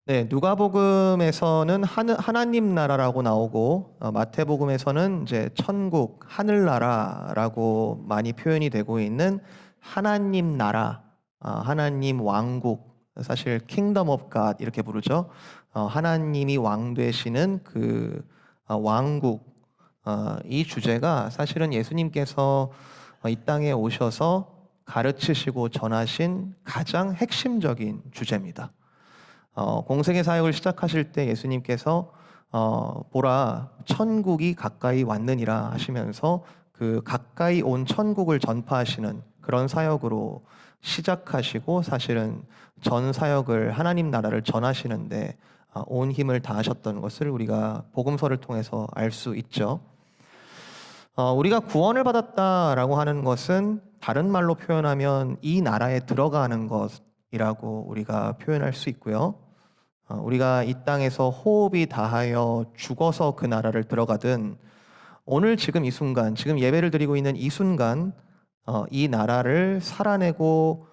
네, 누가복음에서는 하나님 나라라고 나오고 마태복음에서는 이제 천국, 하늘나라라고 많이 표현이 되고 있는 하나님 나라, 하나님 왕국, 사실 킹덤 오브 갓 이렇게 부르죠. 하나님이 왕 되시는 그 왕국, 이 주제가 사실은 예수님께서 이 땅에 오셔서 가르치시고 전하신 가장 핵심적인 주제입니다. 공생의 사역을 시작하실 때 예수님께서 보라 천국이 가까이 왔느니라 하시면서 그 가까이 온 천국을 전파하시는 그런 사역으로 시작하시고 사실은 전 사역을 하나님 나라를 전하시는데 온 힘을 다하셨던 것을 우리가 복음서를 통해서 알 수 있죠. 우리가 구원을 받았다라고 하는 것은 다른 말로 표현하면 이 나라에 들어가는 것이라고 우리가 표현할 수 있고요. 우리가 이 땅에서 호흡이 다하여 죽어서 그 나라를 들어가든 오늘 지금 이 순간, 지금 예배를 드리고 있는 이 순간 이 나라를 살아내고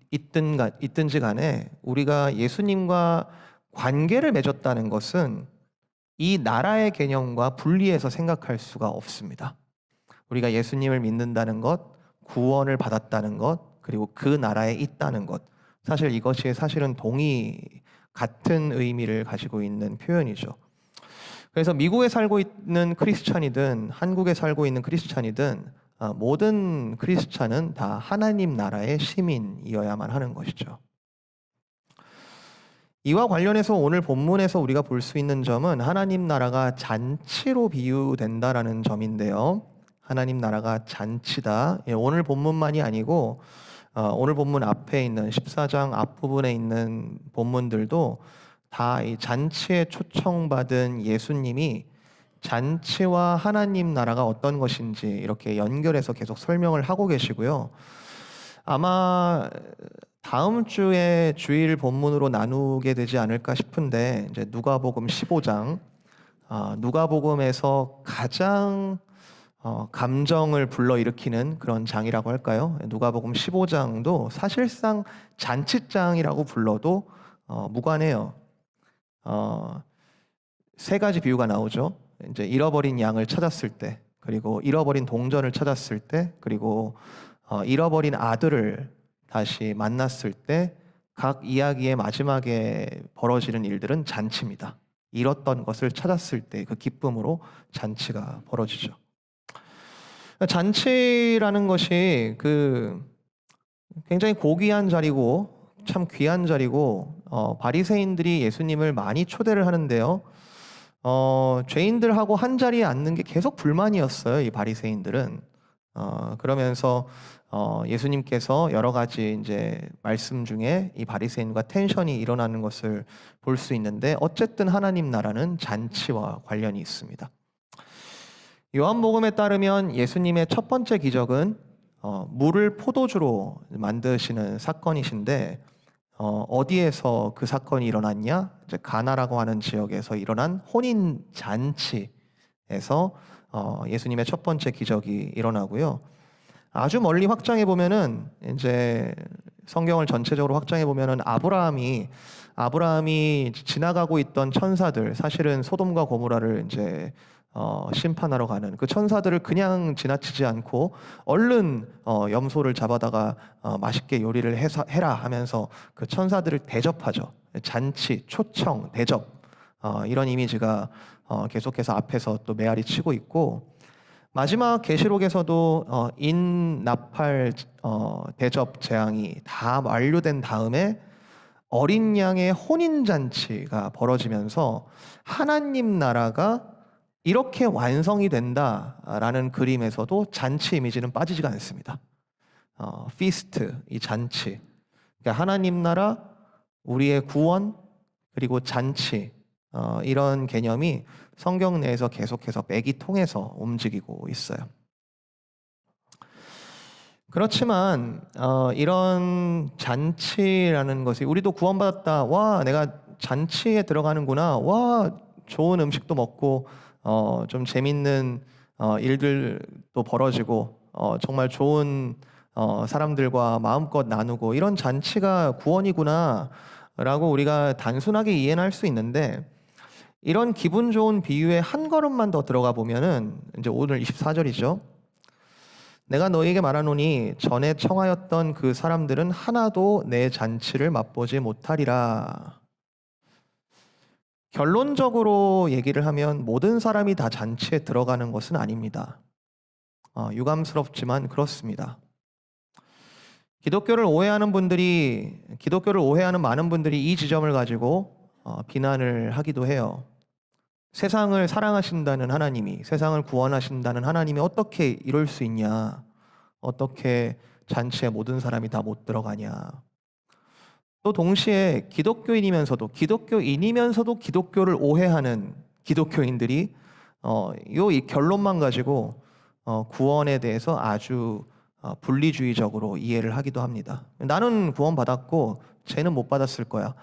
있든지 간에 우리가 예수님과 관계를 맺었다는 것은 이 나라의 개념과 분리해서 생각할 수가 없습니다. 우리가 예수님을 믿는다는 것, 구원을 받았다는 것, 그리고 그 나라에 있다는 것, 사실 이것이 사실은 같은 의미를 가지고 있는 표현이죠. 그래서 미국에 살고 있는 크리스찬이든 한국에 살고 있는 크리스찬이든 모든 크리스찬은 다 하나님 나라의 시민이어야만 하는 것이죠. 이와 관련해서 오늘 본문에서 우리가 볼 수 있는 점은 하나님 나라가 잔치로 비유된다라는 점인데요. 하나님 나라가 잔치다. 오늘 본문만이 아니고 오늘 본문 앞에 있는 14장 앞부분에 있는 본문들도 다 이 잔치에 초청받은 예수님이 잔치와 하나님 나라가 어떤 것인지 이렇게 연결해서 계속 설명을 하고 계시고요. 아마 다음 주에 주일 본문으로 나누게 되지 않을까 싶은데 이제 누가복음 15장, 누가복음에서 가장 감정을 불러일으키는 그런 장이라고 할까요? 누가복음 15장도 사실상 잔치장이라고 불러도 무관해요. 세 가지 비유가 나오죠. 이제 잃어버린 양을 찾았을 때, 그리고 잃어버린 동전을 찾았을 때, 그리고 잃어버린 아들을 다시 만났을 때, 각 이야기의 마지막에 벌어지는 일들은 잔치입니다. 잃었던 것을 찾았을 때 그 기쁨으로 잔치가 벌어지죠. 잔치라는 것이 굉장히 고귀한 자리고 참 귀한 자리고 바리새인들이 예수님을 많이 초대를 하는데요. 죄인들하고 한 자리에 앉는 게 계속 불만이었어요. 이 바리새인들은. 그러면서 예수님께서 여러 가지 이제 말씀 중에 이 바리새인과 텐션이 일어나는 것을 볼 수 있는데 어쨌든 하나님 나라는 잔치와 관련이 있습니다. 요한복음에 따르면 예수님의 첫 번째 기적은 물을 포도주로 만드시는 사건이신데 어디에서 그 사건이 일어났냐? 이제 가나라고 하는 지역에서 일어난 혼인 잔치에서 예수님의 첫 번째 기적이 일어나고요. 아주 멀리 확장해 보면은 이제 성경을 전체적으로 확장해 보면은 아브라함이 지나가고 있던 천사들, 사실은 소돔과 고모라를 이제 심판하러 가는 그 천사들을 그냥 지나치지 않고 얼른 염소를 잡아다가 맛있게 요리를 해라 하면서 그 천사들을 대접하죠. 잔치, 초청, 대접, 이런 이미지가 계속해서 앞에서 또 메아리 치고 있고, 마지막 계시록에서도 인나팔 대접 재앙이 다 완료된 다음에 어린 양의 혼인 잔치가 벌어지면서 하나님 나라가 이렇게 완성이 된다라는 그림에서도 잔치 이미지는 빠지지가 않습니다. 피스트, 이 잔치, 그러니까 하나님 나라, 우리의 구원, 그리고 잔치, 이런 개념이 성경 내에서 계속해서 맥이 통해서 움직이고 있어요. 그렇지만 이런 잔치라는 것이 우리도 구원받았다. 와, 내가 잔치에 들어가는구나. 와, 좋은 음식도 먹고 좀 재밌는 일들도 벌어지고 정말 좋은 사람들과 마음껏 나누고 이런 잔치가 구원이구나. 라고 우리가 단순하게 이해는 할 수 있는데, 이런 기분 좋은 비유에 한 걸음만 더 들어가 보면은 이제 오늘 24절이죠. 내가 너희에게 말하노니 전에 청하였던 그 사람들은 하나도 내 잔치를 맛보지 못하리라. 결론적으로 얘기를 하면 모든 사람이 다 잔치에 들어가는 것은 아닙니다. 유감스럽지만 그렇습니다. 기독교를 오해하는 많은 분들이 이 지점을 가지고 비난을 하기도 해요. 세상을 사랑하신다는 하나님이, 세상을 구원하신다는 하나님이 어떻게 이럴 수 있냐? 어떻게 잔치에 모든 사람이 다 못 들어가냐? 또 동시에 기독교인이면서도 기독교를 오해하는 기독교인들이 이 결론만 가지고 구원에 대해서 아주 분리주의적으로 이해를 하기도 합니다. 나는 구원받았고 쟤는 못 받았을 거야.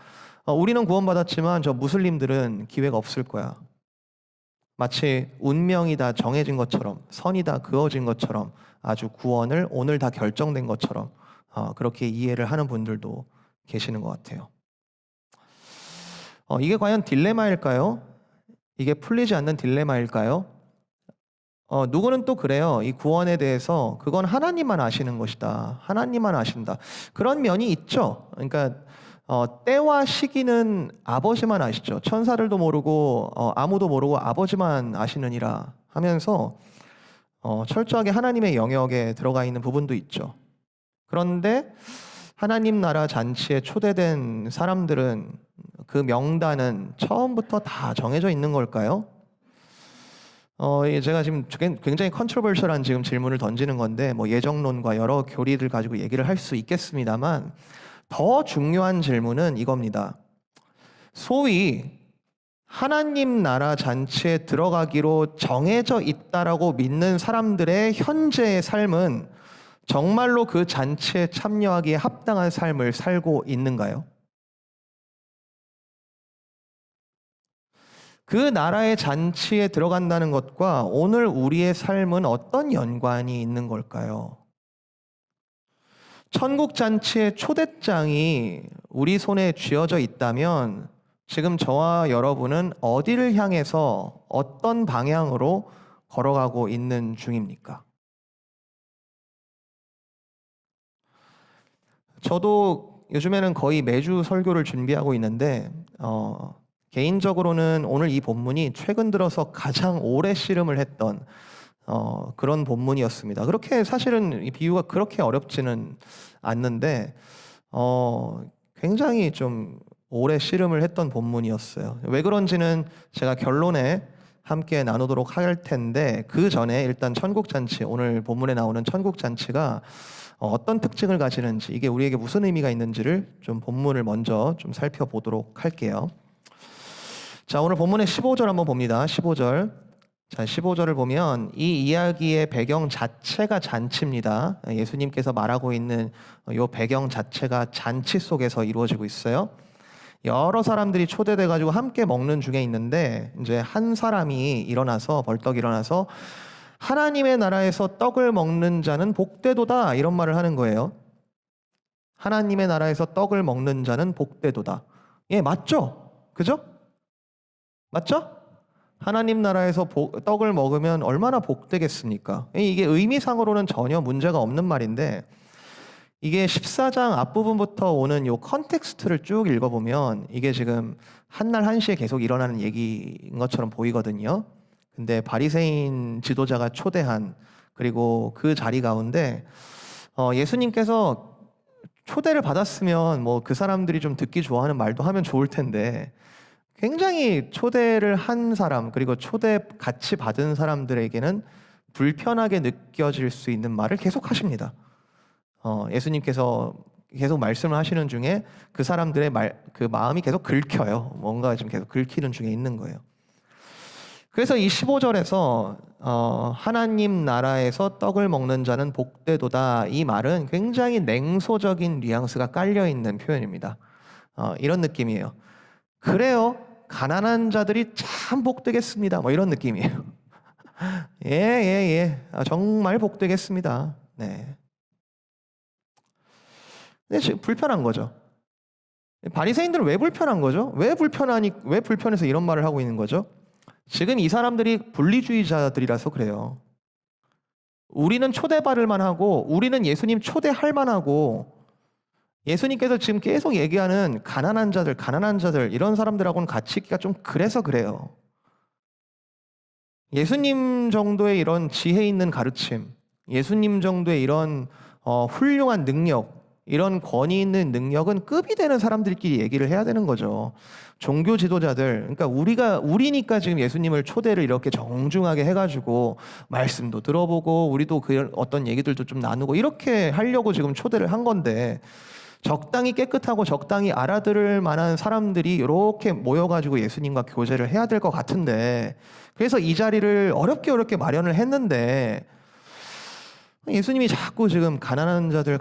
우리는 구원받았지만 저 무슬림들은 기회가 없을 거야. 마치 운명이 다 정해진 것처럼, 선이 다 그어진 것처럼, 아주 구원을 오늘 다 결정된 것처럼 그렇게 이해를 하는 분들도 계시는 것 같아요. 이게 과연 딜레마일까요? 이게 풀리지 않는 딜레마일까요? 누구는 또 그래요. 이 구원에 대해서 그건 하나님만 아시는 것이다. 하나님만 아신다. 그런 면이 있죠. 그러니까 때와 시기는 아버지만 아시죠. 천사들도 모르고 아무도 모르고 아버지만 아시느니라 하면서 철저하게 하나님의 영역에 들어가 있는 부분도 있죠. 그런데 하나님 나라 잔치에 초대된 사람들은 그 명단은 처음부터 다 정해져 있는 걸까요? 제가 지금 굉장히 컨트로버셜한 지금 질문을 던지는 건데 예정론과 여러 교리들 가지고 얘기를 할 수 있겠습니다만 더 중요한 질문은 이겁니다. 소위 하나님 나라 잔치에 들어가기로 정해져 있다라고 믿는 사람들의 현재의 삶은 정말로 그 잔치에 참여하기에 합당한 삶을 살고 있는가요? 그 나라의 잔치에 들어간다는 것과 오늘 우리의 삶은 어떤 연관이 있는 걸까요? 천국 잔치의 초대장이 우리 손에 쥐어져 있다면 지금 저와 여러분은 어디를 향해서 어떤 방향으로 걸어가고 있는 중입니까? 저도 요즘에는 거의 매주 설교를 준비하고 있는데 개인적으로는 오늘 이 본문이 최근 들어서 가장 오래 씨름을 했던 그런 본문이었습니다. 그렇게 사실은 이 비유가 그렇게 어렵지는 않는데 굉장히 좀 오래 씨름을 했던 본문이었어요. 왜 그런지는 제가 결론에 함께 나누도록 할 텐데 그 전에 일단 천국잔치, 오늘 본문에 나오는 천국잔치가 어떤 특징을 가지는지, 이게 우리에게 무슨 의미가 있는지를 좀 본문을 먼저 좀 살펴보도록 할게요. 자, 오늘 본문의 15절 한번 봅니다. 15절. 자, 15절을 보면 이 이야기의 배경 자체가 잔치입니다. 예수님께서 말하고 있는 이 배경 자체가 잔치 속에서 이루어지고 있어요. 여러 사람들이 초대돼 가지고 함께 먹는 중에 있는데 이제 한 사람이 벌떡 일어나서 하나님의 나라에서 떡을 먹는 자는 복되도다, 이런 말을 하는 거예요. 하나님의 나라에서 떡을 먹는 자는 복되도다. 예, 맞죠? 그죠? 맞죠? 하나님 나라에서 떡을 먹으면 얼마나 복되겠습니까? 이게 의미상으로는 전혀 문제가 없는 말인데 이게 14장 앞부분부터 오는 요 컨텍스트를 쭉 읽어보면 이게 지금 한날 한시에 계속 일어나는 얘기인 것처럼 보이거든요. 근데 바리새인 지도자가 초대한, 그리고 그 자리 가운데 예수님께서 초대를 받았으면 그 사람들이 좀 듣기 좋아하는 말도 하면 좋을 텐데 굉장히 초대를 한 사람, 그리고 초대 같이 받은 사람들에게는 불편하게 느껴질 수 있는 말을 계속 하십니다. 예수님께서 계속 말씀을 하시는 중에 그 사람들의 그 마음이 계속 긁혀요. 뭔가 좀 계속 긁히는 중에 있는 거예요. 그래서 이 15절에서 하나님 나라에서 떡을 먹는 자는 복되도다, 이 말은 굉장히 냉소적인 뉘앙스가 깔려있는 표현입니다. 이런 느낌이에요. 그래요, 가난한 자들이 참 복되겠습니다, 이런 느낌이에요. 예. 정말 복되겠습니다. 네. 근데 지금 불편한 거죠. 바리새인들은 왜 불편한 거죠? 왜 불편해서 이런 말을 하고 있는 거죠? 지금 이 사람들이 분리주의자들이라서 그래요. 우리는 초대받을 만하고 우리는 예수님 초대할 만하고 예수님께서 지금 계속 얘기하는 가난한 자들 이런 사람들하고는 같이 있기가 좀 그래서 그래요. 예수님 정도의 이런 지혜 있는 가르침, 예수님 정도의 이런 훌륭한 능력, 이런 권위 있는 능력은 급이 되는 사람들끼리 얘기를 해야 되는 거죠. 종교 지도자들, 그러니까 우리니까 지금 예수님을 초대를 이렇게 정중하게 해가지고 말씀도 들어보고 우리도 그 어떤 얘기들도 좀 나누고 이렇게 하려고 지금 초대를 한 건데 적당히 깨끗하고 적당히 알아들을 만한 사람들이 이렇게 모여가지고 예수님과 교제를 해야 될 것 같은데 그래서 이 자리를 어렵게 마련을 했는데 예수님이 자꾸 지금 가난한 자들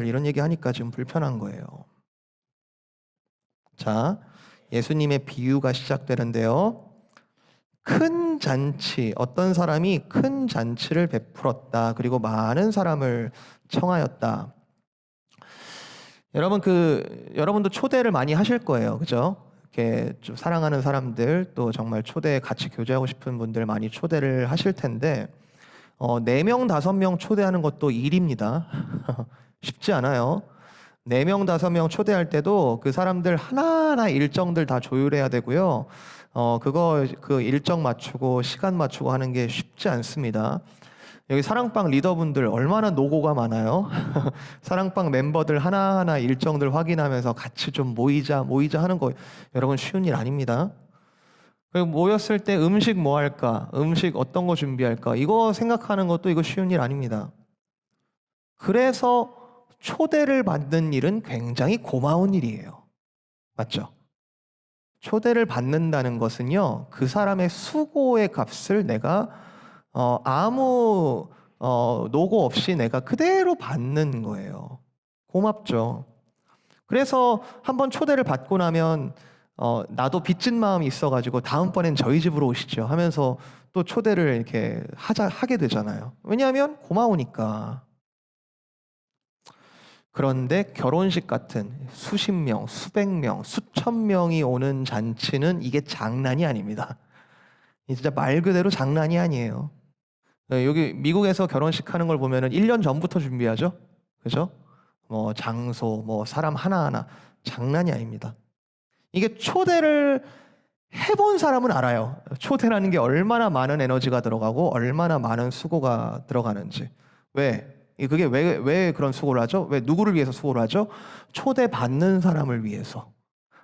이런 얘기 하니까 지금 불편한 거예요. 자, 예수님의 비유가 시작되는데요. 큰 잔치, 어떤 사람이 큰 잔치를 베풀었다. 그리고 많은 사람을 청하였다. 여러분도 초대를 많이 하실 거예요. 그죠? 이렇게 좀 사랑하는 사람들, 또 정말 초대에 같이 교제하고 싶은 분들 많이 초대를 하실 텐데, 4명, 5명 초대하는 것도 일입니다. 쉽지 않아요. 4명, 5명 초대할 때도 그 사람들 하나하나 일정들 다 조율해야 되고요. 그 일정 맞추고 시간 맞추고 하는 게 쉽지 않습니다. 여기 사랑방 리더분들 얼마나 노고가 많아요. 사랑방 멤버들 하나하나 일정들 확인하면서 같이 좀 모이자 하는 거 여러분 쉬운 일 아닙니다. 그리고 모였을 때 음식 뭐 할까? 음식 어떤 거 준비할까? 이거 생각하는 것도 이거 쉬운 일 아닙니다. 그래서 초대를 받는 일은 굉장히 고마운 일이에요. 맞죠? 초대를 받는다는 것은요, 그 사람의 수고의 값을 내가 아무 노고 없이 내가 그대로 받는 거예요. 고맙죠. 그래서 한번 초대를 받고 나면 나도 빚진 마음이 있어가지고 다음번엔 저희 집으로 오시죠 하면서 또 초대를 이렇게 하게 되잖아요. 왜냐하면 고마우니까. 그런데 결혼식 같은 수십 명, 수백 명, 수천 명이 오는 잔치는 이게 장난이 아닙니다. 진짜 말 그대로 장난이 아니에요. 여기 미국에서 결혼식 하는 걸 보면은 1년 전부터 준비하죠. 그죠? 뭐 장소, 뭐 사람 하나하나 장난이 아닙니다. 이게 초대를 해본 사람은 알아요. 초대라는 게 얼마나 많은 에너지가 들어가고 얼마나 많은 수고가 들어가는지. 왜? 그게 왜 그런 수고를 하죠? 왜 누구를 위해서 수고를 하죠? 초대받는 사람을 위해서.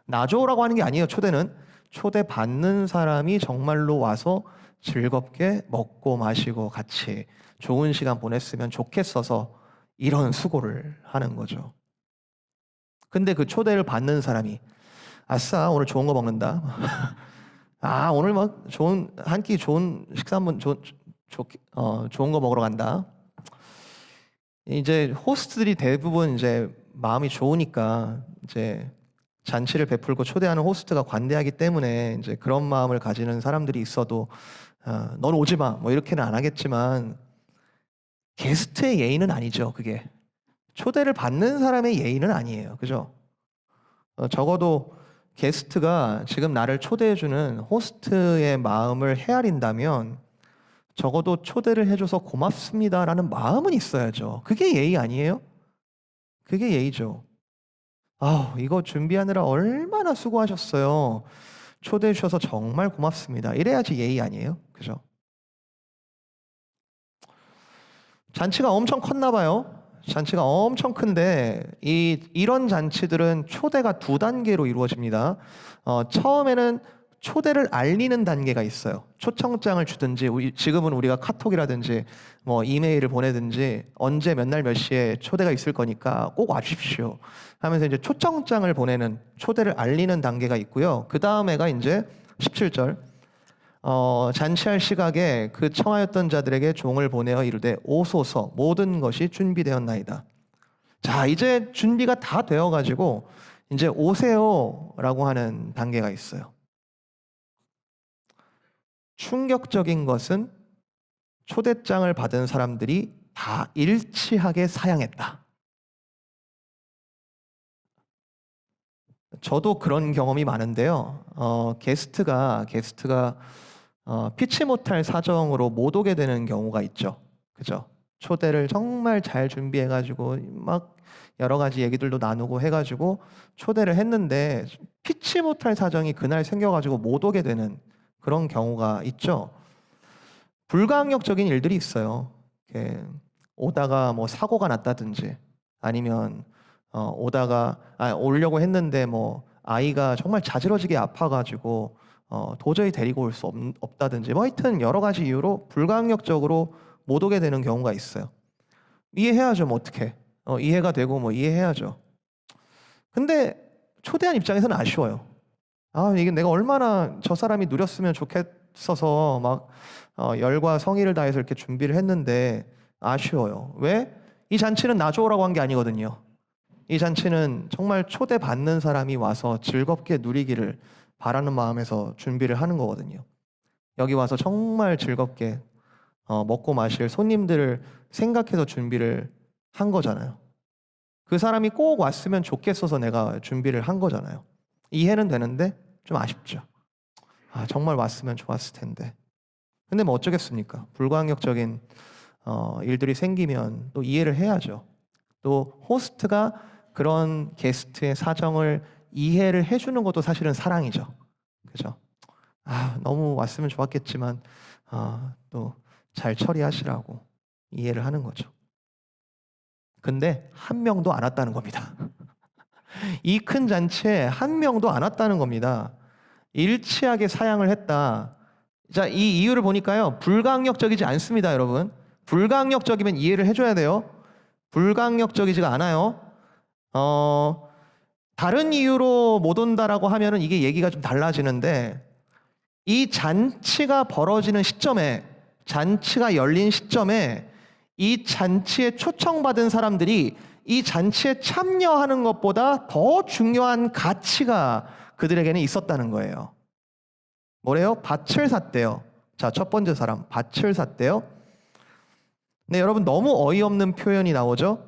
나줘라고 하는 게 아니에요. 초대받는 사람이 정말로 와서 즐겁게 먹고 마시고 같이 좋은 시간 보냈으면 좋겠어서 이런 수고를 하는 거죠. 근데 그 초대를 받는 사람이 아싸 오늘 좋은 거 먹는다. 아 오늘 막 한 끼 좋은 식사 한번 좋은 거 먹으러 간다. 이제 호스트들이 대부분 이제 마음이 좋으니까 이제 잔치를 베풀고 초대하는 호스트가 관대하기 때문에 이제 그런 마음을 가지는 사람들이 있어도 넌 오지 마 뭐 이렇게는 안 하겠지만 게스트의 예의는 아니죠. 그게 초대를 받는 사람의 예의는 아니에요. 그죠? 적어도 게스트가 지금 나를 초대해주는 호스트의 마음을 헤아린다면 적어도 초대를 해줘서 고맙습니다라는 마음은 있어야죠. 그게 예의 아니에요? 그게 예의죠. 이거 준비하느라 얼마나 수고하셨어요. 초대해 주셔서 정말 고맙습니다. 이래야지 예의 아니에요? 그죠? 잔치가 엄청 컸나 봐요. 잔치가 엄청 큰데 이런 잔치들은 초대가 2단계로 이루어집니다. 처음에는 초대를 알리는 단계가 있어요. 초청장을 주든지 지금은 우리가 카톡이라든지 뭐 이메일을 보내든지 언제 몇 날 몇 시에 초대가 있을 거니까 꼭 와주십시오 하면서 이제 초청장을 보내는 초대를 알리는 단계가 있고요. 그 다음에가 이제 17절 잔치할 시각에 그 청하였던 자들에게 종을 보내어 이르되 오소서 모든 것이 준비되었나이다. 자 이제 준비가 다 되어가지고 이제 오세요라고 하는 단계가 있어요. 충격적인 것은 초대장을 받은 사람들이 다 일치하게 사양했다. 저도 그런 경험이 많은데요. 게스트가 피치 못할 사정으로 못 오게 되는 경우가 있죠. 그죠? 초대를 정말 잘 준비해가지고 막 여러 가지 얘기들도 나누고 해가지고 초대를 했는데 피치 못할 사정이 그날 생겨가지고 못 오게 되는 그런 경우가 있죠. 불가항력적인 일들이 있어요. 이렇게 오다가 뭐 사고가 났다든지 아니면 오려고 했는데 뭐 아이가 정말 자지러지게 아파가지고 도저히 데리고 올 수 없다든지 뭐 하여튼 여러 가지 이유로 불가항력적으로 못 오게 되는 경우가 있어요. 이해해야죠, 뭐 어떻게. 이해가 되고 뭐 이해해야죠. 근데 초대한 입장에서는 아쉬워요. 이게 내가 얼마나 저 사람이 누렸으면 좋겠어서 막 열과 성의를 다해서 이렇게 준비를 했는데 아쉬워요. 왜? 이 잔치는 나 좋으라고 한 게 아니거든요. 이 잔치는 정말 초대받는 사람이 와서 즐겁게 누리기를 바라는 마음에서 준비를 하는 거거든요. 여기 와서 정말 즐겁게 먹고 마실 손님들을 생각해서 준비를 한 거잖아요. 그 사람이 꼭 왔으면 좋겠어서 내가 준비를 한 거잖아요. 이해는 되는데 좀 아쉽죠. 정말 왔으면 좋았을 텐데. 근데 뭐 어쩌겠습니까? 불가항력적인 일들이 생기면 또 이해를 해야죠. 또 호스트가 그런 게스트의 사정을 이해를 해주는 것도 사실은 사랑이죠. 그죠? 너무 왔으면 좋았겠지만 또 잘 처리하시라고 이해를 하는 거죠. 근데 한 명도 안 왔다는 겁니다. 이 큰 잔치에 한 명도 안 왔다는 겁니다. 일치하게 사양을 했다. 자, 이 이유를 보니까요, 불가항력적이지 않습니다, 여러분. 불가항력적이면 이해를 해줘야 돼요. 불가항력적이지가 않아요. 다른 이유로 못 온다라고 하면은 이게 얘기가 좀 달라지는데, 이 잔치가 벌어지는 시점에, 잔치가 열린 시점에 이 잔치에 초청받은 사람들이 이 잔치에 참여하는 것보다 더 중요한 가치가 그들에게는 있었다는 거예요. 뭐래요? 밭을 샀대요. 자, 첫 번째 사람, 밭을 샀대요. 네, 여러분 너무 어이없는 표현이 나오죠?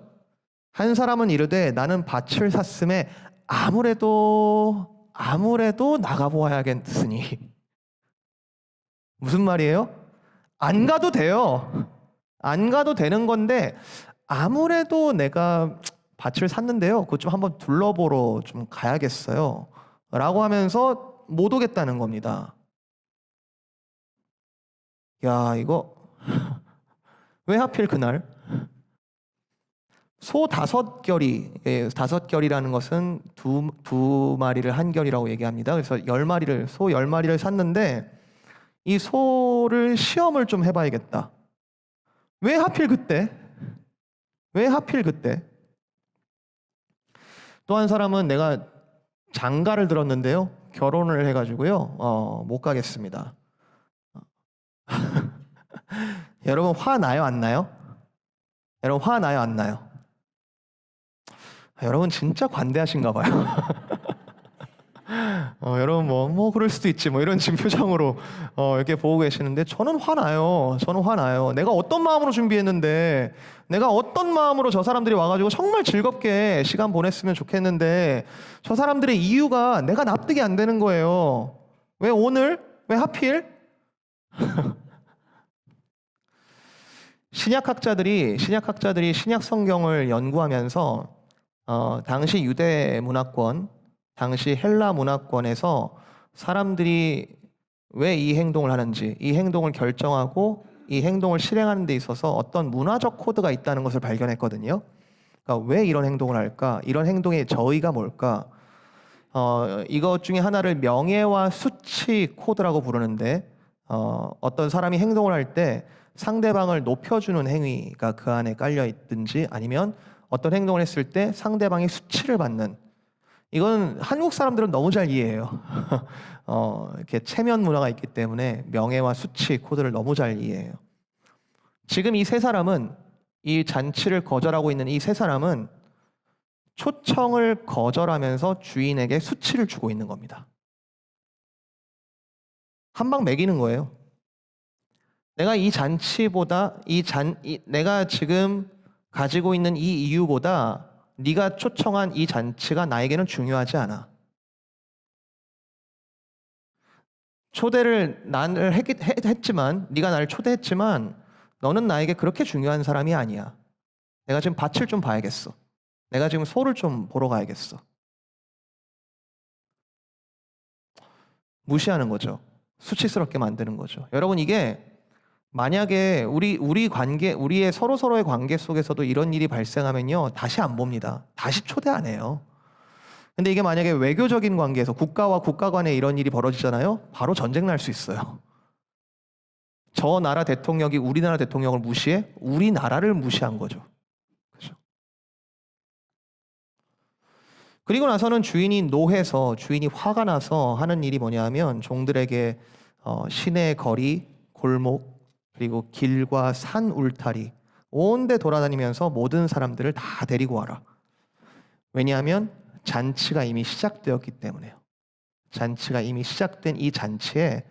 한 사람은 이르되 나는 밭을 샀음에 아무래도 나가보아야겠으니. 무슨 말이에요? 안 가도 돼요. 안 가도 되는 건데 아무래도 내가 밭을 샀는데요. 그것 좀 한번 둘러보러 좀 가야겠어요. 라고 하면서 못 오겠다는 겁니다. 야, 이거 왜 하필 그날? 소 5결이, 5결이라는 것은 두 마리를 한 결이라고 얘기합니다. 그래서 소 10마리를 샀는데 이 소를 시험을 좀 해봐야겠다. 왜 하필 그때? 왜 하필 그때? 또 한 사람은 내가 장가를 들었는데요. 결혼을 해가지고요. 못 가겠습니다. 여러분 화 나요, 안 나요? 여러분 화 나요, 안 나요? 여러분 진짜 관대하신가 봐요. 여러분 뭐 그럴 수도 있지 뭐 이런 지금 표정으로 이렇게 보고 계시는데 저는 화나요. 저는 화나요. 내가 어떤 마음으로 준비했는데, 내가 어떤 마음으로 저 사람들이 와가지고 정말 즐겁게 시간 보냈으면 좋겠는데 저 사람들의 이유가 내가 납득이 안 되는 거예요. 왜 오늘? 왜 하필? 신약학자들이 신약 성경을 연구하면서 당시 유대 문화권, 당시 헬라 문화권에서 사람들이 왜 이 행동을 하는지, 이 행동을 결정하고 이 행동을 실행하는 데 있어서 어떤 문화적 코드가 있다는 것을 발견했거든요. 그러니까 왜 이런 행동을 할까? 이런 행동의 저의가 뭘까? 이것 중에 하나를 명예와 수치 코드라고 부르는데, 어떤 사람이 행동을 할 때 상대방을 높여주는 행위가 그 안에 깔려 있든지, 아니면 어떤 행동을 했을 때 상대방의 수치를 받는, 이건 한국 사람들은 너무 잘 이해해요. 이렇게 체면 문화가 있기 때문에 명예와 수치 코드를 너무 잘 이해해요. 지금 이 세 사람은, 이 잔치를 거절하고 있는 이 세 사람은 초청을 거절하면서 주인에게 수치를 주고 있는 겁니다. 한 방 매기는 거예요. 내가 이 잔치보다 내가 지금 가지고 있는 이 이유보다 네가 초청한 이 잔치가 나에게는 중요하지 않아. 초대를 나를 했지만, 네가 나를 초대했지만 너는 나에게 그렇게 중요한 사람이 아니야. 내가 지금 밭을 좀 봐야겠어. 내가 지금 소를 좀 보러 가야겠어. 무시하는 거죠. 수치스럽게 만드는 거죠. 여러분, 이게 만약에 우리의 서로의 관계 속에서도 이런 일이 발생하면요, 다시 안 봅니다. 다시 초대 안 해요. 근데 이게 만약에 외교적인 관계에서 국가와 국가 간에 이런 일이 벌어지잖아요. 바로 전쟁 날 수 있어요. 저 나라 대통령이 우리나라 대통령을 무시해? 우리나라를 무시한 거죠. 그죠? 그리고 나서는 주인이 노해서, 주인이 화가 나서 하는 일이 뭐냐면 종들에게 시내 거리, 골목, 그리고 길과 산 울타리 온 데 돌아다니면서 모든 사람들을 다 데리고 와라. 왜냐하면 잔치가 이미 시작되었기 때문에요. 잔치가 이미 시작된 이 잔치에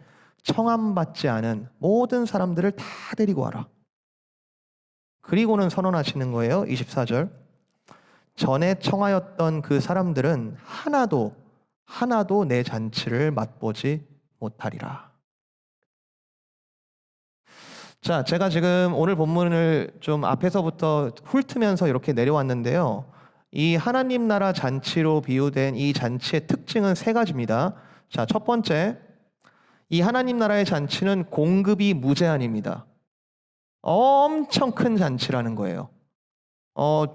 청함받지 않은 모든 사람들을 다 데리고 와라. 그리고는 선언하시는 거예요. 24절. 전에 청하였던 그 사람들은 하나도 내 잔치를 맛보지 못하리라. 자, 제가 지금 오늘 본문을 좀 앞에서부터 훑으면서 이렇게 내려왔는데요. 이 하나님 나라 잔치로 비유된 이 잔치의 특징은 세 가지입니다. 자, 첫 번째, 이 하나님 나라의 잔치는 공급이 무제한입니다. 엄청 큰 잔치라는 거예요.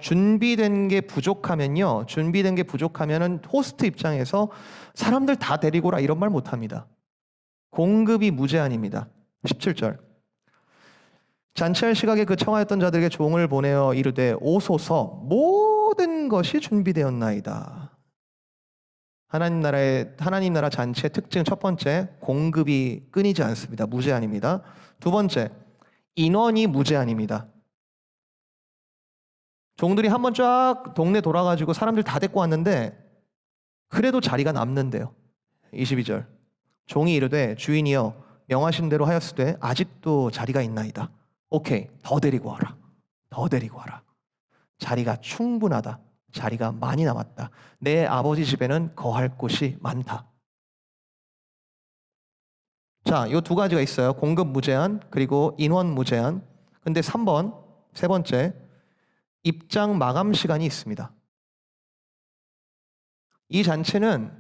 준비된 게 부족하면요. 준비된 게 부족하면은 호스트 입장에서 사람들 다 데리고 오라 이런 말 못 합니다. 공급이 무제한입니다. 17절. 잔치할 시각에 그 청하였던 자들에게 종을 보내어 이르되 오소서 모든 것이 준비되었나이다. 하나님 나라 잔치의 특징 첫 번째, 공급이 끊이지 않습니다. 무제한입니다. 두 번째, 인원이 무제한입니다. 종들이 한번 쫙 동네 돌아가지고 사람들 다 데리고 왔는데 그래도 자리가 남는데요. 22절. 종이 이르되 주인이여 명하신 대로 하였으되 아직도 자리가 있나이다. 오케이, 더 데리고 와라. 더 데리고 와라. 자리가 충분하다. 자리가 많이 남았다. 내 아버지 집에는 거할 곳이 많다. 자, 이 두 가지가 있어요. 공급 무제한 그리고 인원 무제한. 근데 3번, 세 번째, 입장 마감 시간이 있습니다. 이 잔치는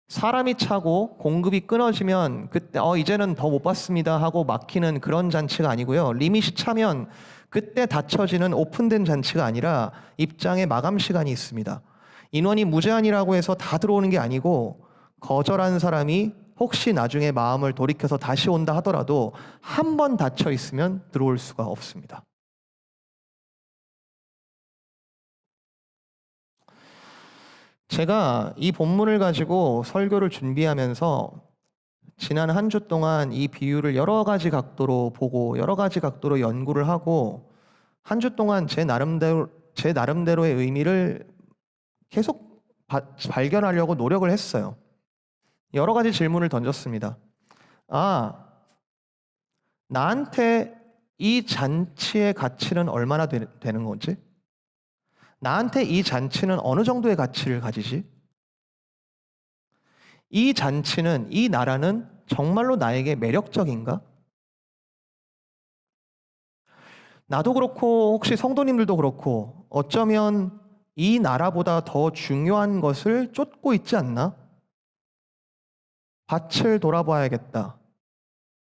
사람이 차고 공급이 끊어지면 그때 이제는 더 못 받습니다 하고 막히는 그런 잔치가 아니고요. 리밋이 차면 그때 닫혀지는 오픈된 잔치가 아니라 입장의 마감 시간이 있습니다. 인원이 무제한이라고 해서 다 들어오는 게 아니고 거절한 사람이 혹시 나중에 마음을 돌이켜서 다시 온다 하더라도 한 번 닫혀 있으면 들어올 수가 없습니다. 제가 이 본문을 가지고 설교를 준비하면서 지난 한 주 동안 이 비유를 여러 가지 각도로 보고 여러 가지 각도로 연구를 하고 한 주 동안 제 나름대로의 의미를 계속 발견하려고 노력을 했어요. 여러 가지 질문을 던졌습니다. 나한테 이 잔치의 가치는 얼마나 되는 거지? 나한테 이 잔치는 어느 정도의 가치를 가지지? 이 잔치는, 이 나라는 정말로 나에게 매력적인가? 나도 그렇고 혹시 성도님들도 그렇고 어쩌면 이 나라보다 더 중요한 것을 쫓고 있지 않나? 밭을 돌아봐야겠다.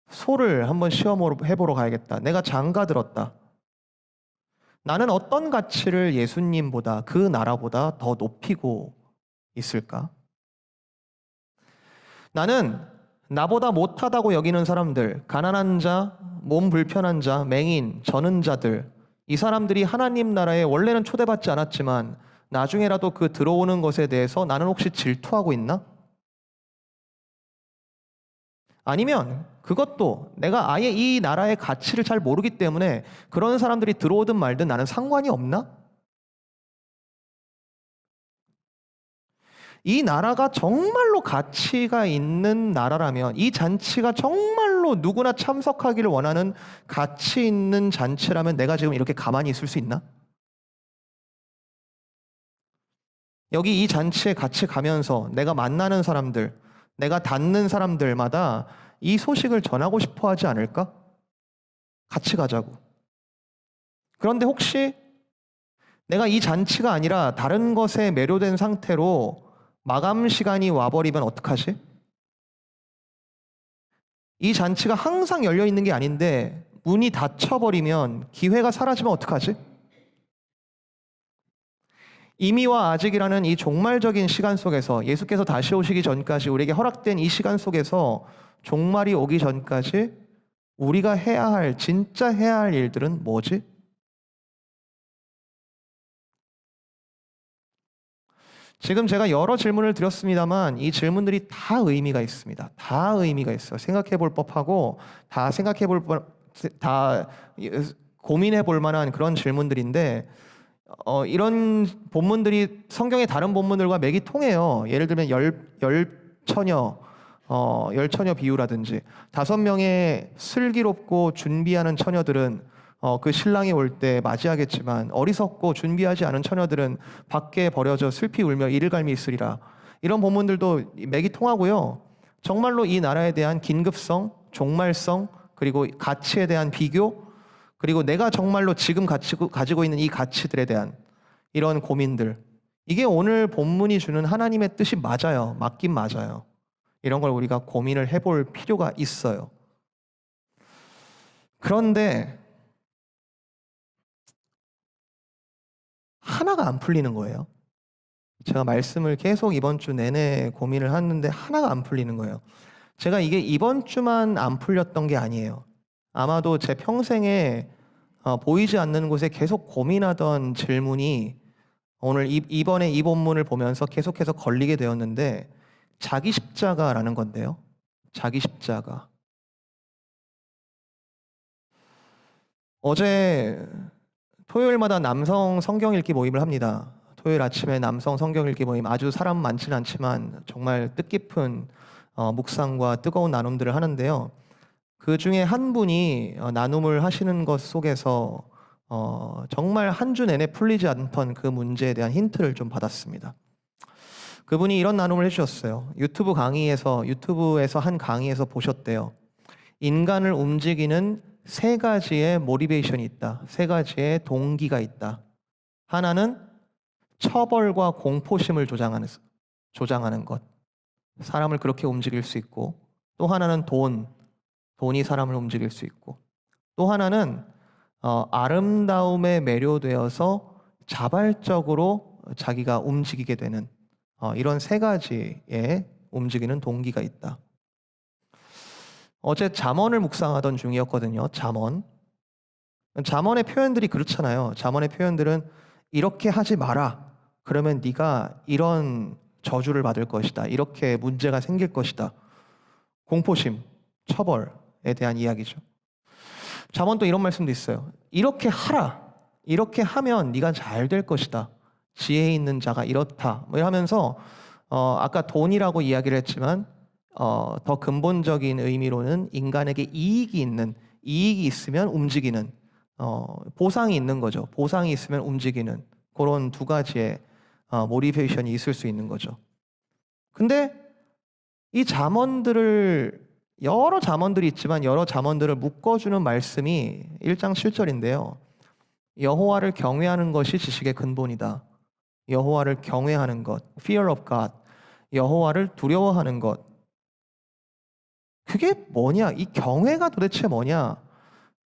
소를 한번 시험해보러 가야겠다. 내가 장가 들었다. 나는 어떤 가치를 예수님보다 그 나라보다 더 높이고 있을까? 나는 나보다 못하다고 여기는 사람들, 가난한 자, 몸 불편한 자, 맹인, 저는 자들, 이 사람들이 하나님 나라에 원래는 초대받지 않았지만 나중에라도 그 들어오는 것에 대해서 나는 혹시 질투하고 있나? 아니면 그것도 내가 아예 이 나라의 가치를 잘 모르기 때문에 그런 사람들이 들어오든 말든 나는 상관이 없나? 이 나라가 정말로 가치가 있는 나라라면, 이 잔치가 정말로 누구나 참석하기를 원하는 가치 있는 잔치라면 내가 지금 이렇게 가만히 있을 수 있나? 여기 이 잔치에 같이 가면서 내가 만나는 사람들, 내가 닿는 사람들마다 이 소식을 전하고 싶어 하지 않을까? 같이 가자고. 그런데 혹시 내가 이 잔치가 아니라 다른 것에 매료된 상태로 마감 시간이 와버리면 어떡하지? 이 잔치가 항상 열려 있는 게 아닌데 문이 닫혀버리면 기회가 사라지면 어떡하지? 이미와 아직이라는 이 종말적인 시간 속에서 예수께서 다시 오시기 전까지 우리에게 허락된 이 시간 속에서 종말이 오기 전까지 우리가 해야 할, 진짜 해야 할 일들은 뭐지? 지금 제가 여러 질문을 드렸습니다만 이 질문들이 다 의미가 있습니다. 다 의미가 있어요. 생각해 볼 법하고 다 생각해 볼 다 고민해 볼 만한 그런 질문들인데 이런 본문들이 성경의 다른 본문들과 맥이 통해요. 예를 들면 열처녀 비유라든지 5명의 슬기롭고 준비하는 처녀들은 그 신랑이 올 때 맞이하겠지만 어리석고 준비하지 않은 처녀들은 밖에 버려져 슬피 울며 이를 갈미 있으리라. 이런 본문들도 맥이 통하고요. 정말로 이 나라에 대한 긴급성, 종말성, 그리고 가치에 대한 비교, 그리고 내가 정말로 지금 가지고 있는 이 가치들에 대한 이런 고민들, 이게 오늘 본문이 주는 하나님의 뜻이 맞아요. 맞긴 맞아요. 이런 걸 우리가 고민을 해볼 필요가 있어요. 그런데 하나가 안 풀리는 거예요. 제가 말씀을 계속 이번 주 내내 고민을 하는데 하나가 안 풀리는 거예요. 제가 이게 이번 주만 안 풀렸던 게 아니에요. 아마도 제 평생에 보이지 않는 곳에 계속 고민하던 질문이 오늘 이번에 이 본문을 보면서 계속해서 걸리게 되었는데 자기 십자가라는 건데요. 자기 십자가. 어제 토요일마다 남성 성경 읽기 모임을 합니다. 토요일 아침에 남성 성경 읽기 모임, 아주 사람 많지는 않지만 정말 뜻깊은 묵상과 뜨거운 나눔들을 하는데요. 그 중에 한 분이 나눔을 하시는 것 속에서 정말 한 주 내내 풀리지 않던 그 문제에 대한 힌트를 좀 받았습니다. 그분이 이런 나눔을 해주셨어요. 유튜브에서 한 강의에서 보셨대요. 인간을 움직이는 3가지의 모티베이션이 있다. 3가지의 동기가 있다. 하나는 처벌과 공포심을 조장하는 것. 사람을 그렇게 움직일 수 있고, 또 하나는 돈이 사람을 움직일 수 있고, 또 하나는 아름다움에 매료되어서 자발적으로 자기가 움직이게 되는 이런 3가지의 움직이는 동기가 있다. 어제 잠언을 묵상하던 중이었거든요. 잠언의 표현들이 그렇잖아요. 잠언의 표현들은 이렇게 하지 마라. 그러면 네가 이런 저주를 받을 것이다. 이렇게 문제가 생길 것이다. 공포심, 처벌에 대한 이야기죠. 잠언도 이런 말씀도 있어요. 이렇게 하라. 이렇게 하면 네가 잘 될 것이다. 지혜 있는 자가 이렇다. 뭐 하면서 아까 돈이라고 이야기를 했지만 더 근본적인 의미로는 인간에게 이익이 있으면 움직이는 보상이 있는 거죠. 보상이 있으면 움직이는 그런 2가지의 모티베이션이 있을 수 있는 거죠. 근데 이 여러 잠언들이 있지만 여러 잠언들을 묶어주는 말씀이 1장 7절인데요. 여호와를 경외하는 것이 지식의 근본이다. 여호와를 경외하는 것, fear of God, 여호와를 두려워하는 것. 그게 뭐냐? 이 경외가 도대체 뭐냐?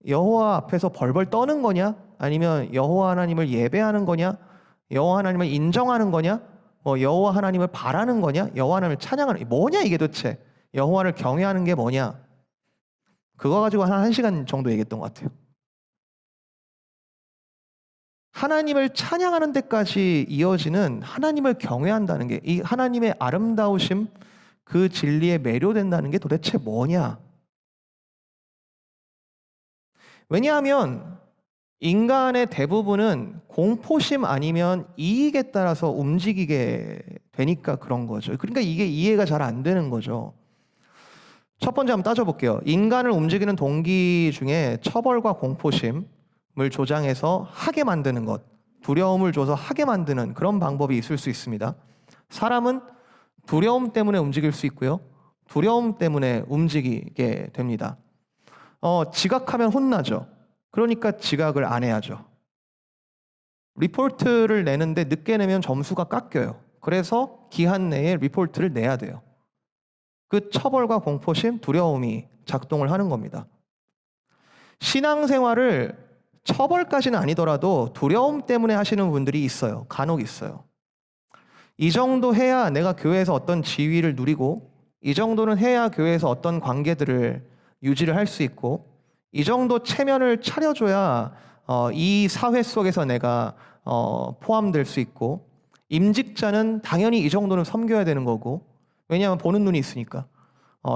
여호와 앞에서 벌벌 떠는 거냐? 아니면 여호와 하나님을 예배하는 거냐? 여호와 하나님을 인정하는 거냐? 여호와 하나님을 바라는 거냐? 여호와 하나님을 찬양하는 뭐냐 이게 도대체? 여호와를 경외하는 게 뭐냐? 그거 가지고 한 1시간 정도 얘기했던 것 같아요. 하나님을 찬양하는 데까지 이어지는 하나님을 경외한다는 게, 이 하나님의 아름다우심, 그 진리에 매료된다는 게 도대체 뭐냐? 왜냐하면 인간의 대부분은 공포심 아니면 이익에 따라서 움직이게 되니까 그런 거죠. 그러니까 이게 이해가 잘 안 되는 거죠. 첫 번째 한번 따져볼게요. 인간을 움직이는 동기 중에 처벌과 공포심을 조장해서 하게 만드는 것, 두려움을 줘서 하게 만드는 그런 방법이 있을 수 있습니다. 사람은 두려움 때문에 움직일 수 있고요. 두려움 때문에 움직이게 됩니다. 지각하면 혼나죠. 그러니까 지각을 안 해야죠. 리포트를 내는데 늦게 내면 점수가 깎여요. 그래서 기한 내에 리포트를 내야 돼요. 그 처벌과 공포심, 두려움이 작동을 하는 겁니다. 신앙생활을 처벌까지는 아니더라도 두려움 때문에 하시는 분들이 있어요. 간혹 있어요. 이 정도 해야 내가 교회에서 어떤 지위를 누리고, 이 정도는 해야 교회에서 어떤 관계들을 유지를 할 수 있고, 이 정도 체면을 차려줘야 이 사회 속에서 내가 포함될 수 있고, 임직자는 당연히 이 정도는 섬겨야 되는 거고, 왜냐하면 보는 눈이 있으니까,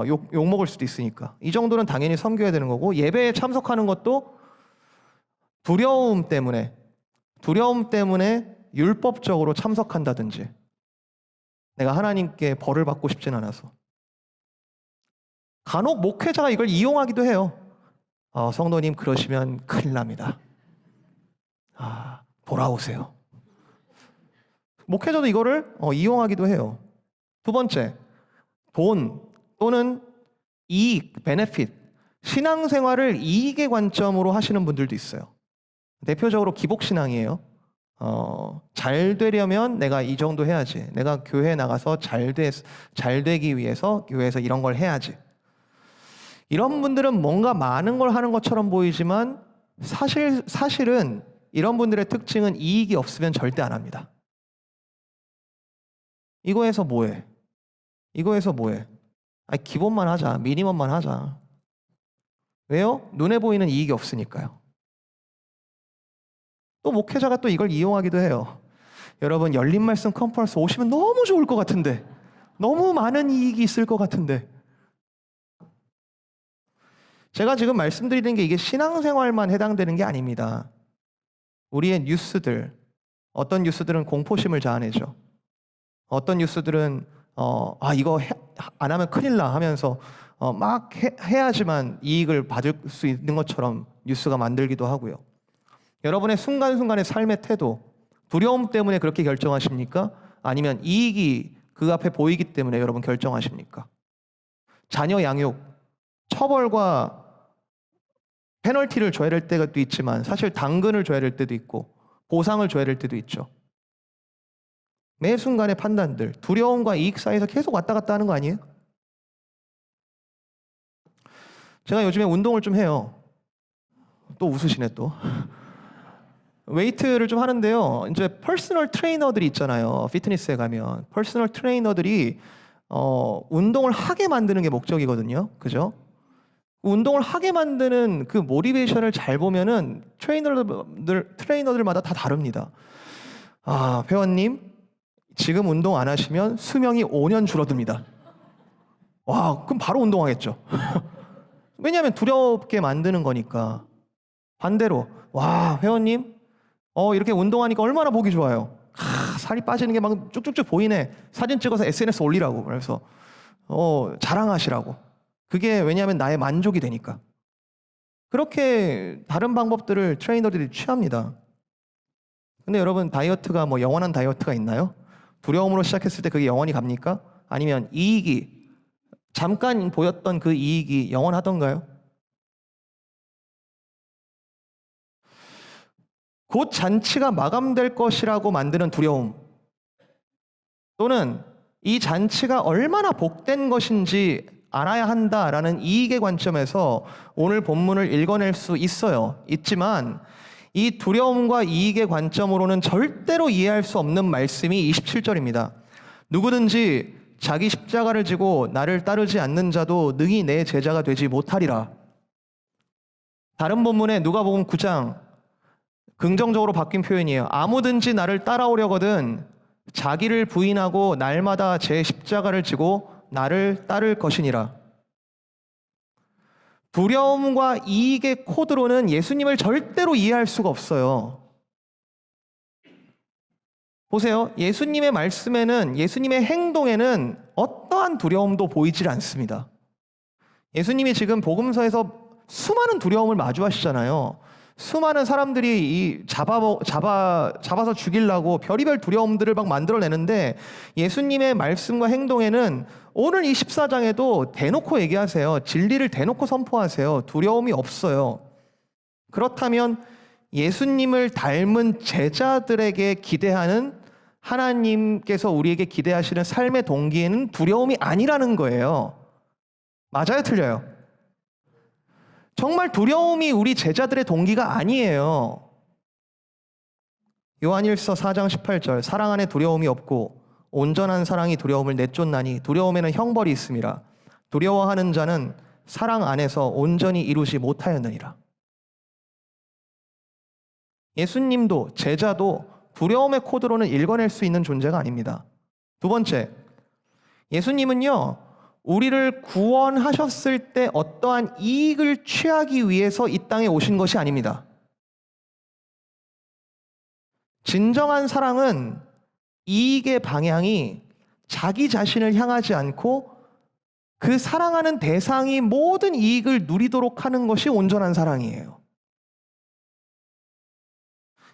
욕 먹을 수도 있으니까 이 정도는 당연히 섬겨야 되는 거고, 예배에 참석하는 것도 두려움 때문에 율법적으로 참석한다든지, 내가 하나님께 벌을 받고 싶진 않아서. 간혹 목회자가 이걸 이용하기도 해요. 성도님 그러시면 큰일 납니다. 돌아오세요. 목회자도 이거를 이용하기도 해요. 두 번째, 돈 또는 이익, 베네핏, 신앙생활을 이익의 관점으로 하시는 분들도 있어요. 대표적으로 기복신앙이에요. 잘 되려면 내가 이 정도 해야지. 내가 교회 나가서 잘 되기 위해서 교회에서 이런 걸 해야지. 이런 분들은 뭔가 많은 걸 하는 것처럼 보이지만 사실은 이런 분들의 특징은 이익이 없으면 절대 안 합니다. 이거에서 뭐해? 기본만 하자. 미니멈만 하자. 왜요? 눈에 보이는 이익이 없으니까요. 또 목회자가 또 이걸 이용하기도 해요. 여러분 열린 말씀 컨퍼런스 오시면 너무 좋을 것 같은데, 너무 많은 이익이 있을 것 같은데. 제가 지금 말씀드리는 게 이게 신앙생활만 해당되는 게 아닙니다. 우리의 뉴스들, 어떤 뉴스들은 공포심을 자아내죠. 어떤 뉴스들은 이거 안 하면 큰일 나 하면서 막 해야지만 이익을 받을 수 있는 것처럼 뉴스가 만들기도 하고요. 여러분의 순간순간의 삶의 태도, 두려움 때문에 그렇게 결정하십니까? 아니면 이익이 그 앞에 보이기 때문에 여러분 결정하십니까? 자녀 양육, 처벌과 페널티를 줘야 될 때도 있지만 사실 당근을 줘야 될 때도 있고 보상을 줘야 될 때도 있죠. 매 순간의 판단들, 두려움과 이익 사이에서 계속 왔다 갔다 하는 거 아니에요? 제가 요즘에 운동을 좀 해요. 또 웃으시네 또. 웨이트를 좀 하는데요. 이제 퍼스널 트레이너들이 있잖아요. 피트니스에 가면 퍼스널 트레이너들이 운동을 하게 만드는 게 목적이거든요. 그죠? 운동을 하게 만드는 그 모티베이션을 잘 보면은 트레이너들마다 다 다릅니다. 회원님 지금 운동 안 하시면 수명이 5년 줄어듭니다. 와, 그럼 바로 운동하겠죠. 왜냐하면 두렵게 만드는 거니까. 반대로, 와, 회원님 이렇게 운동하니까 얼마나 보기 좋아요. 살이 빠지는 게 막 쭉쭉쭉 보이네. 사진 찍어서 SNS 올리라고. 그래서 자랑하시라고. 그게 왜냐하면 나의 만족이 되니까. 그렇게 다른 방법들을 트레이너들이 취합니다. 근데 여러분 다이어트가 뭐 영원한 다이어트가 있나요? 두려움으로 시작했을 때 그게 영원히 갑니까? 아니면 이익이 잠깐 보였던 그 이익이 영원하던가요? 곧 잔치가 마감될 것이라고 만드는 두려움, 또는 이 잔치가 얼마나 복된 것인지 알아야 한다라는 이익의 관점에서 오늘 본문을 읽어낼 수 있지만 이 두려움과 이익의 관점으로는 절대로 이해할 수 없는 말씀이 27절입니다. 누구든지 자기 십자가를 지고 나를 따르지 않는 자도 능히 내 제자가 되지 못하리라. 다른 본문에 누가복음 9장 긍정적으로 바뀐 표현이에요. 아무든지 나를 따라오려거든 자기를 부인하고 날마다 제 십자가를 지고 나를 따를 것이니라. 두려움과 이익의 코드로는 예수님을 절대로 이해할 수가 없어요. 보세요. 예수님의 말씀에는, 예수님의 행동에는 어떠한 두려움도 보이질 않습니다. 예수님이 지금 복음서에서 수많은 두려움을 마주하시잖아요. 수많은 사람들이 잡아서 죽이려고 별의별 두려움들을 막 만들어내는데 예수님의 말씀과 행동에는 오늘 이 14장에도 대놓고 얘기하세요. 진리를 대놓고 선포하세요. 두려움이 없어요. 그렇다면 예수님을 닮은 제자들에게 기대하는 하나님께서 우리에게 기대하시는 삶의 동기에는 두려움이 아니라는 거예요. 맞아요, 틀려요? 정말 두려움이 우리 제자들의 동기가 아니에요. 요한일서 4장 18절 사랑 안에 두려움이 없고 온전한 사랑이 두려움을 내쫓나니 두려움에는 형벌이 있음이라. 두려워하는 자는 사랑 안에서 온전히 이루지 못하였느니라. 예수님도 제자도 두려움의 코드로는 읽어낼 수 있는 존재가 아닙니다. 두 번째, 예수님은요, 우리를 구원하셨을 때 어떠한 이익을 취하기 위해서 이 땅에 오신 것이 아닙니다. 진정한 사랑은 이익의 방향이 자기 자신을 향하지 않고 그 사랑하는 대상이 모든 이익을 누리도록 하는 것이 온전한 사랑이에요.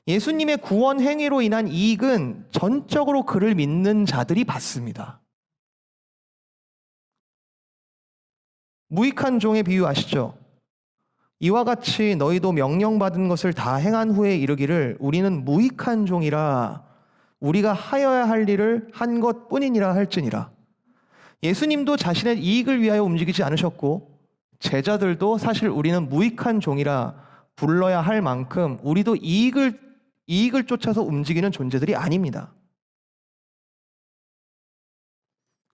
예수님의 구원 행위로 인한 이익은 전적으로 그를 믿는 자들이 받습니다. 무익한 종의 비유 아시죠? 이와 같이 너희도 명령받은 것을 다 행한 후에 이르기를 우리는 무익한 종이라 우리가 하여야 할 일을 한 것뿐이니라 할지니라. 예수님도 자신의 이익을 위하여 움직이지 않으셨고 제자들도 사실 우리는 무익한 종이라 불러야 할 만큼 우리도 이익을 쫓아서 움직이는 존재들이 아닙니다.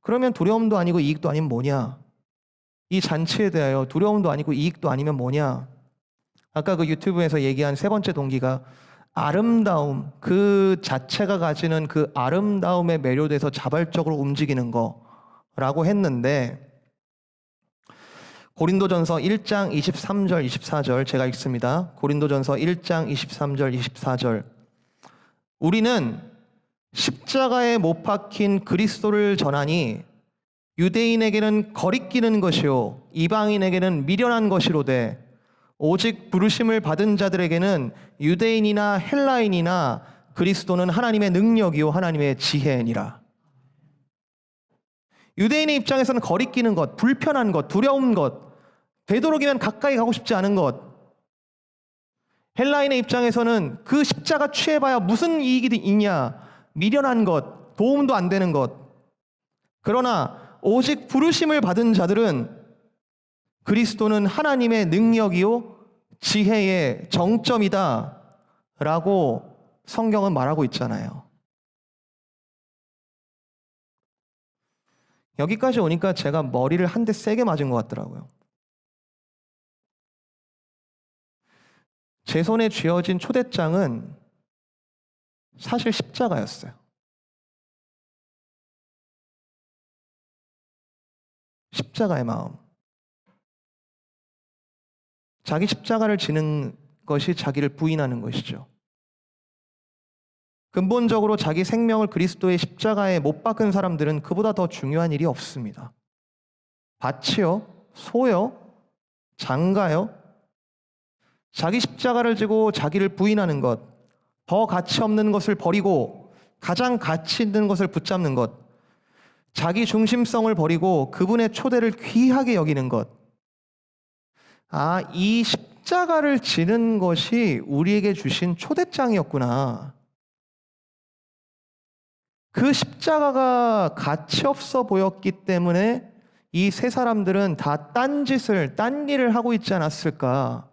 그러면 두려움도 아니고 이익도 아니면 뭐냐? 이 잔치에 대하여 두려움도 아니고 이익도 아니면 뭐냐? 아까 그 유튜브에서 얘기한 세 번째 동기가 아름다움, 그 자체가 가지는 그 아름다움에 매료돼서 자발적으로 움직이는 거라고 했는데 고린도전서 1장 23절 24절 제가 읽습니다. 고린도전서 1장 23절 24절 우리는 십자가에 못 박힌 그리스도를 전하니 유대인에게는 거리끼는 것이요 이방인에게는 미련한 것이로되 오직 부르심을 받은 자들에게는 유대인이나 헬라인이나 그리스도는 하나님의 능력이요 하나님의 지혜니라. 유대인의 입장에서는 거리끼는 것, 불편한 것, 두려운 것, 되도록이면 가까이 가고 싶지 않은 것. 헬라인의 입장에서는 그 십자가 취해봐야 무슨 이익이 있냐, 미련한 것, 도움도 안 되는 것. 그러나 오직 부르심을 받은 자들은 그리스도는 하나님의 능력이요 지혜의 정점이다 라고 성경은 말하고 있잖아요. 여기까지 오니까 제가 머리를 한 대 세게 맞은 것 같더라고요. 제 손에 쥐어진 초대장은 사실 십자가였어요. 십자가의 마음. 자기 십자가를 지는 것이 자기를 부인하는 것이죠. 근본적으로 자기 생명을 그리스도의 십자가에 못 박은 사람들은 그보다 더 중요한 일이 없습니다. 밭이요? 소요? 장가요? 자기 십자가를 지고 자기를 부인하는 것, 더 가치 없는 것을 버리고 가장 가치 있는 것을 붙잡는 것, 자기 중심성을 버리고 그분의 초대를 귀하게 여기는 것. 아, 이 십자가를 지는 것이 우리에게 주신 초대장이었구나. 그 십자가가 가치 없어 보였기 때문에 이 세 사람들은 다 딴 일을 하고 있지 않았을까.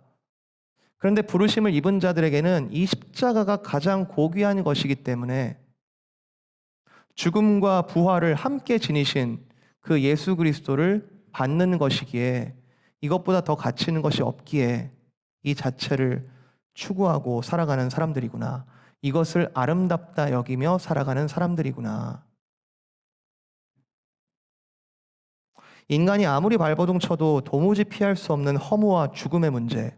그런데 부르심을 입은 자들에게는 이 십자가가 가장 고귀한 것이기 때문에 죽음과 부활을 함께 지니신 그 예수 그리스도를 받는 것이기에 이것보다 더 가치 있는 것이 없기에 이 자체를 추구하고 살아가는 사람들이구나. 이것을 아름답다 여기며 살아가는 사람들이구나. 인간이 아무리 발버둥 쳐도 도무지 피할 수 없는 허무와 죽음의 문제,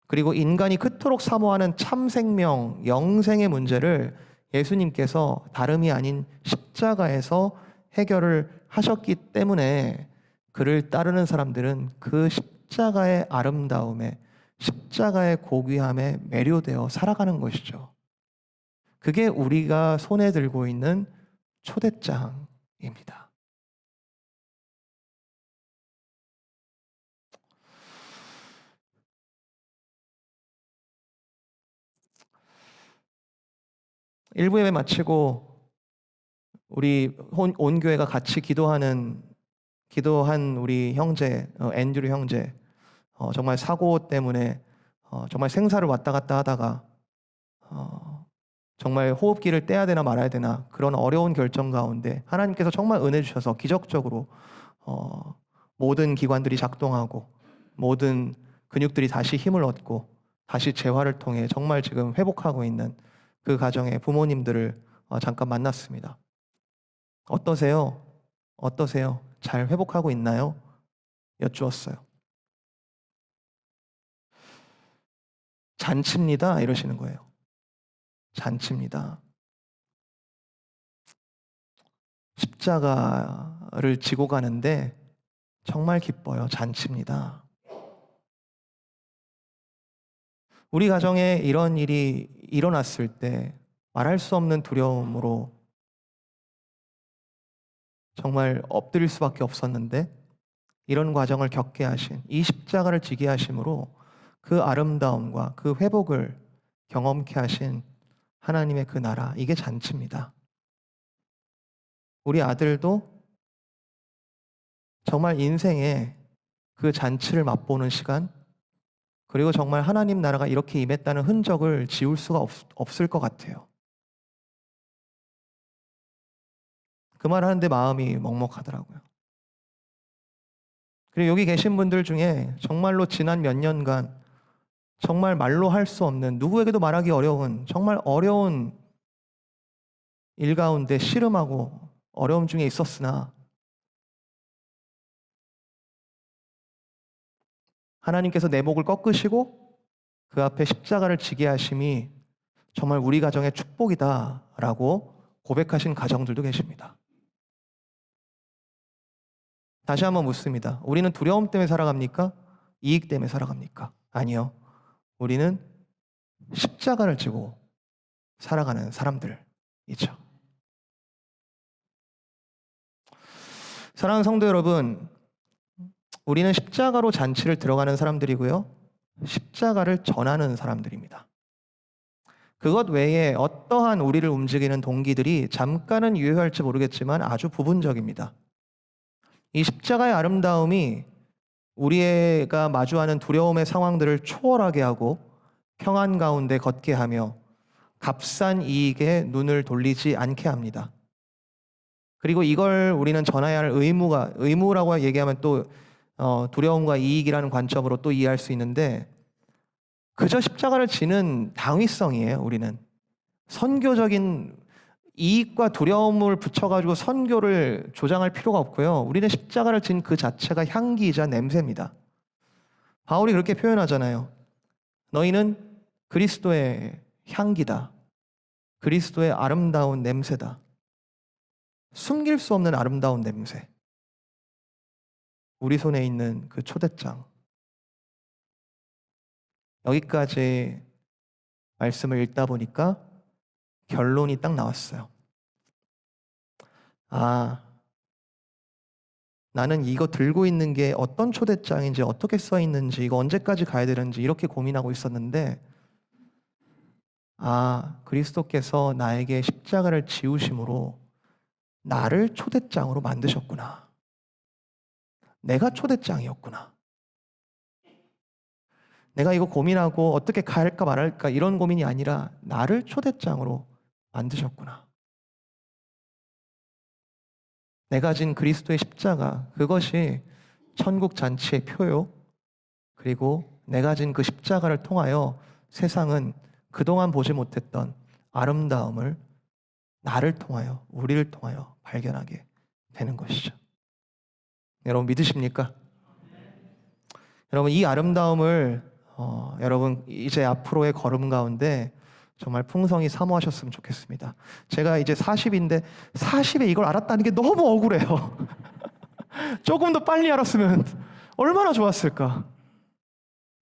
그리고 인간이 그토록 사모하는 참 생명, 영생의 문제를 예수님께서 다름이 아닌 십자가에서 해결을 하셨기 때문에 그를 따르는 사람들은 그 십자가의 아름다움에 십자가의 고귀함에 매료되어 살아가는 것이죠. 그게 우리가 손에 들고 있는 초대장입니다. 일부 예배 마치고 우리 온 교회가 같이 기도한 우리 형제, 앤드류 형제, 정말 사고 때문에 정말 생사를 왔다 갔다 하다가 정말 호흡기를 떼야 되나 말아야 되나 그런 어려운 결정 가운데 하나님께서 정말 은혜 주셔서 기적적으로 모든 기관들이 작동하고 모든 근육들이 다시 힘을 얻고 다시 재활을 통해 정말 지금 회복하고 있는 그 가정의 부모님들을 잠깐 만났습니다. 어떠세요? 어떠세요? 잘 회복하고 있나요? 여쭈었어요. 잔치입니다. 이러시는 거예요. 잔치입니다. 십자가를 지고 가는데 정말 기뻐요. 잔치입니다. 우리 가정에 이런 일이 일어났을 때 말할 수 없는 두려움으로 정말 엎드릴 수밖에 없었는데 이런 과정을 겪게 하신 이 십자가를 지게 하심으로 그 아름다움과 그 회복을 경험케 하신 하나님의 그 나라, 이게 잔치입니다. 우리 아들도 정말 인생에 그 잔치를 맛보는 시간, 그리고 정말 하나님 나라가 이렇게 임했다는 흔적을 지울 수가 없을 것 같아요. 그 말 하는데 마음이 먹먹하더라고요. 그리고 여기 계신 분들 중에 정말로 지난 몇 년간 정말 말로 할 수 없는, 누구에게도 말하기 어려운, 정말 어려운 일 가운데 씨름하고 어려움 중에 있었으나 하나님께서 내 목을 꺾으시고 그 앞에 십자가를 지게 하심이 정말 우리 가정의 축복이다라고 고백하신 가정들도 계십니다. 다시 한번 묻습니다. 우리는 두려움 때문에 살아갑니까? 이익 때문에 살아갑니까? 아니요. 우리는 십자가를 지고 살아가는 사람들이죠. 사랑하는 성도 여러분, 우리는 십자가로 잔치를 들어가는 사람들이고요. 십자가를 전하는 사람들입니다. 그것 외에 어떠한 우리를 움직이는 동기들이 잠깐은 유효할지 모르겠지만 아주 부분적입니다. 이 십자가의 아름다움이 우리가 마주하는 두려움의 상황들을 초월하게 하고 평안 가운데 걷게 하며 값싼 이익에 눈을 돌리지 않게 합니다. 그리고 이걸 우리는 전해야 할 의무라고 얘기하면 또 두려움과 이익이라는 관점으로 또 이해할 수 있는데, 그저 십자가를 지는 당위성이에요. 우리는 선교적인 이익과 두려움을 붙여가지고 선교를 조장할 필요가 없고요. 우리는 십자가를 진 그 자체가 향기이자 냄새입니다. 바울이 그렇게 표현하잖아요. 너희는 그리스도의 향기다. 그리스도의 아름다운 냄새다. 숨길 수 없는 아름다운 냄새. 우리 손에 있는 그 초대장. 여기까지 말씀을 읽다 보니까 결론이 딱 나왔어요. 아, 나는 이거 들고 있는 게 어떤 초대장인지, 어떻게 써 있는지, 이거 언제까지 가야 되는지 이렇게 고민하고 있었는데, 아, 그리스도께서 나에게 십자가를 지우심으로 나를 초대장으로 만드셨구나. 내가 초대장이었구나. 내가 이거 고민하고 어떻게 갈까 말할까 이런 고민이 아니라 나를 초대장으로 만드셨구나. 내가 진 그리스도의 십자가, 그것이 천국 잔치의 표요. 그리고 내가 진 그 십자가를 통하여 세상은 그동안 보지 못했던 아름다움을 나를 통하여, 우리를 통하여 발견하게 되는 것이죠. 여러분 믿으십니까? 여러분 이 아름다움을 여러분 이제 앞으로의 걸음 가운데 정말 풍성히 사모하셨으면 좋겠습니다. 제가 이제 40인데 40에 이걸 알았다는 게 너무 억울해요. 조금 더 빨리 알았으면 얼마나 좋았을까.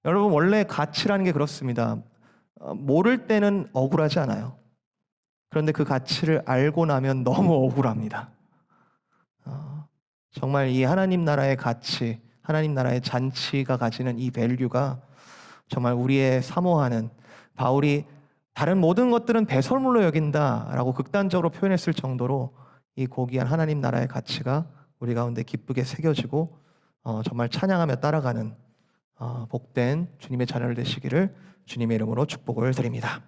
여러분 원래 가치라는 게 그렇습니다. 모를 때는 억울하지 않아요. 그런데 그 가치를 알고 나면 너무 억울합니다. 정말 이 하나님 나라의 가치, 하나님 나라의 잔치가 가지는 이 밸류가 정말 우리의 사모하는, 바울이 다른 모든 것들은 배설물로 여긴다라고 극단적으로 표현했을 정도로 이 고귀한 하나님 나라의 가치가 우리 가운데 기쁘게 새겨지고 정말 찬양하며 따라가는 복된 주님의 자녀를 되시기를 주님의 이름으로 축복을 드립니다.